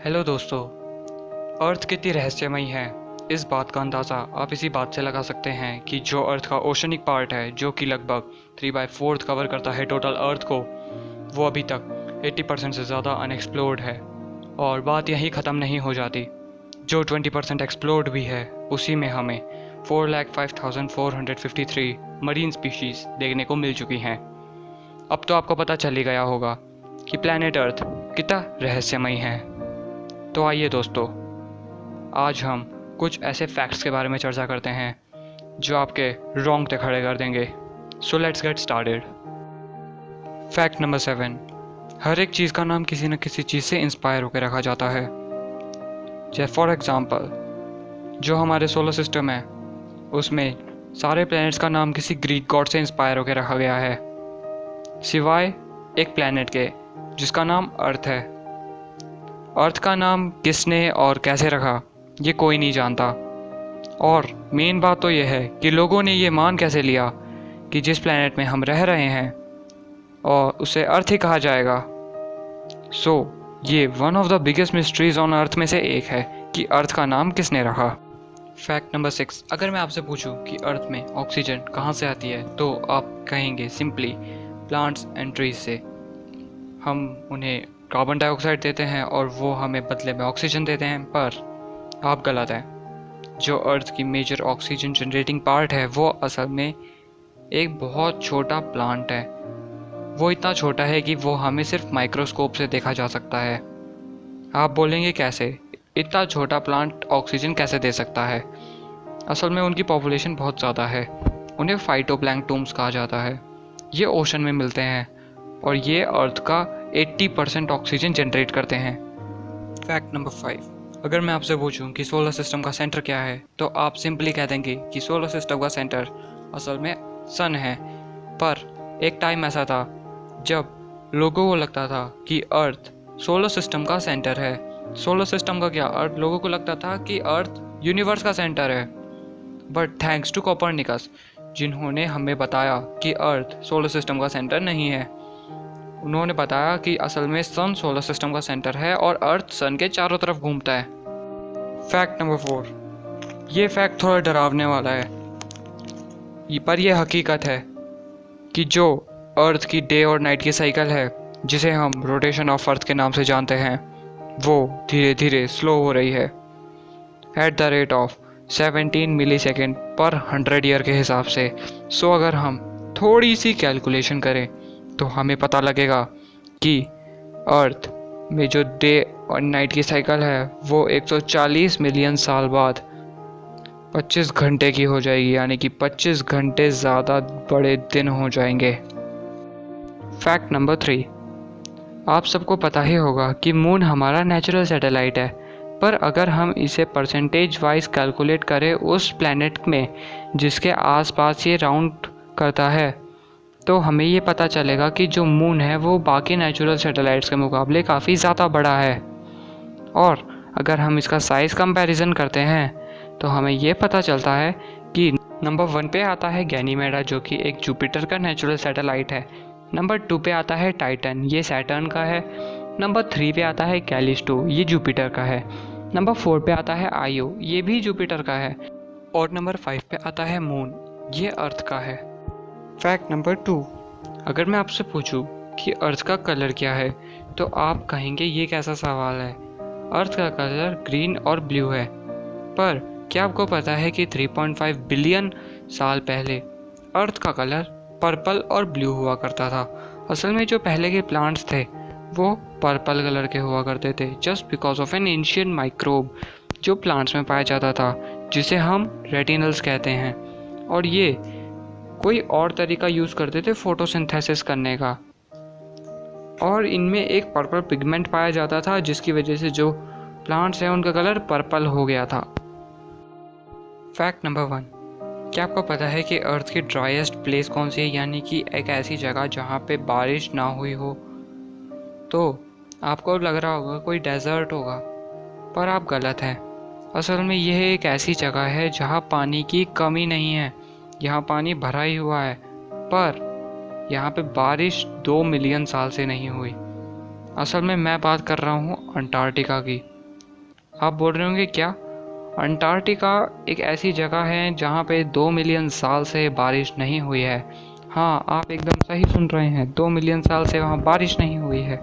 Hello दोस्तों। अर्थ कितनी रहस्यमयी है, इस बात का अंदाज़ा आप इसी बात से लगा सकते हैं कि जो अर्थ का ओशनिक पार्ट है, जो कि लगभग 3/4 कवर करता है टोटल अर्थ को, वो अभी तक 80% से ज़्यादा अनएक्सप्लोर्ड है। और बात यहीं ख़त्म नहीं हो जाती। जो 20% एक्सप्लोर्ड भी है, उसी में हमें 4,05,453 मरीन स्पीशीज़ देखने को मिल चुकी हैं। अब तो आपको पता चल ही गया होगा कि प्लैनेट अर्थ कितना रहस्यमयी है। तो आइए दोस्तों, आज हम कुछ ऐसे फैक्ट्स के बारे में चर्चा करते हैं जो आपके रोंगटे खड़े कर देंगे। So let's get started. Fact number 7, हर एक चीज़ का नाम किसी न किसी चीज़ से इंस्पायर होकर रखा जाता है। जैसे फॉर एग्जांपल, जो हमारे सोलर सिस्टम है उसमें सारे प्लैनेट्स का नाम किसी ग्रीक गॉड से इंस्पायर होकर रखा गया है, सिवाय एक प्लैनेट के जिसका नाम अर्थ है। अर्थ का नाम किसने और कैसे रखा, ये कोई नहीं जानता। और मेन बात तो यह है कि लोगों ने ये मान कैसे लिया कि जिस प्लैनेट में हम रह रहे हैं और उसे अर्थ ही कहा जाएगा। सो ये one of the biggest mysteries on earth में से एक है कि अर्थ का नाम किसने रखा। फैक्ट नंबर 6, अगर मैं आपसे पूछूं कि अर्थ में ऑक्सीजन कहाँ से आती है, तो आप कहेंगे सिंपली प्लांट्स एंड ट्रीज से। हम उन्हें कार्बन डाइऑक्साइड देते हैं और वो हमें बदले में ऑक्सीजन देते हैं, पर आप गलत हैं। जो अर्थ की मेजर ऑक्सीजन जनरेटिंग पार्ट है वो असल में एक बहुत छोटा प्लांट है। वो इतना छोटा है कि वो हमें सिर्फ माइक्रोस्कोप से देखा जा सकता है। आप बोलेंगे कैसे, इतना छोटा प्लांट ऑक्सीजन कैसे दे सकता है? असल में उनकी पॉपुलेशन बहुत ज़्यादा है। उन्हें फाइटोप्लैंक्टन्स कहा जाता है। ये ओशन में मिलते हैं और ये अर्थ का 80% ऑक्सीजन जनरेट करते हैं। फैक्ट नंबर 5, अगर मैं आपसे पूछूं कि सोलर सिस्टम का सेंटर क्या है, तो आप सिंपली कह देंगे कि सोलर सिस्टम का सेंटर असल में सन है। पर एक टाइम ऐसा था जब लोगों को लगता था कि अर्थ सोलर सिस्टम का सेंटर है। सोलर सिस्टम का क्या, अर्थ लोगों को लगता था कि अर्थ यूनिवर्स का सेंटर है। बट थैंक्स टू कोपरनिकस, जिन्होंने हमें बताया कि अर्थ सोलर सिस्टम का सेंटर नहीं है, उन्होंने बताया कि असल में सन सोलर सिस्टम का सेंटर है और अर्थ सन के चारों तरफ घूमता है। फैक्ट नंबर 4, ये फैक्ट थोड़ा डरावने वाला है, पर यह हकीकत है कि जो अर्थ की डे और नाइट की साइकिल है, जिसे हम रोटेशन ऑफ अर्थ के नाम से जानते हैं, वो धीरे धीरे स्लो हो रही है at the rate of 17 millisecond पर 100 ईयर के हिसाब से। सो अगर हम थोड़ी सी कैलकुलेशन करें तो हमें पता लगेगा कि अर्थ में जो डे और नाइट की साइकिल है वो 140 मिलियन साल बाद 25 घंटे की हो जाएगी, यानी कि 25 घंटे ज़्यादा बड़े दिन हो जाएंगे। फैक्ट नंबर 3, आप सबको पता ही होगा कि मून हमारा नेचुरल सैटेलाइट है, पर अगर हम इसे परसेंटेज वाइज कैलकुलेट करें उस प्लैनेट में जिसके आसपास ये राउंड करता है, तो हमें ये पता चलेगा कि जो मून है वो बाकी नेचुरल सैटेलाइट्स के मुकाबले काफ़ी ज़्यादा बड़ा है। और अगर हम इसका साइज़ कंपैरिजन करते हैं तो हमें ये पता चलता है कि नंबर 1 पे आता है गैनीमेडा, जो कि एक जुपिटर का नेचुरल सैटेलाइट है। नंबर 2 पे आता है टाइटन, ये सैटर्न का है। नंबर 3 पे आता है कैलिस्टो, ये जुपिटर का है। नंबर 4 पे आता है आयो, ये भी जुपिटर का है। और नंबर 5 पे आता है मून, ये अर्थ का है। फैक्ट नंबर 2, अगर मैं आपसे पूछूं कि अर्थ का कलर क्या है, तो आप कहेंगे ये कैसा सवाल है। अर्थ का कलर ग्रीन और ब्लू है, पर क्या आपको पता है कि 3.5 बिलियन साल पहले अर्थ का कलर पर्पल और ब्लू हुआ करता था। असल में जो पहले के प्लांट्स थे वो पर्पल कलर के हुआ करते थे, just because of N ancient microbe जो प्लांट्स में पाया जाता था, जिसे हम रेटिनल्स कहते हैं। और ये कोई और तरीका यूज़ करते थे फोटोसिंथेसिस करने का, और इनमें एक पर्पल पिगमेंट पाया जाता था, जिसकी वजह से जो प्लांट्स हैं उनका कलर पर्पल हो गया था। फैक्ट नंबर 1, क्या आपको पता है कि अर्थ की ड्राइएस्ट प्लेस कौन सी है, यानी कि एक ऐसी जगह जहाँ पे बारिश ना हुई हो? तो आपको लग रहा होगा कोई डेजर्ट होगा, पर आप गलत हैं। असल में यह एक ऐसी जगह है जहाँ पानी की कमी नहीं है, यहाँ पानी भरा ही हुआ है, पर यहाँ पे बारिश 2 मिलियन साल से नहीं हुई। असल में मैं बात कर रहा हूँ अंटार्कटिका की। आप बोल रहे होंगे क्या? अंटार्कटिका एक ऐसी जगह है जहाँ पे 2 मिलियन साल से बारिश नहीं हुई है। हाँ, आप एकदम सही सुन रहे हैं, 2 मिलियन साल से वहाँ बारिश नहीं हुई है।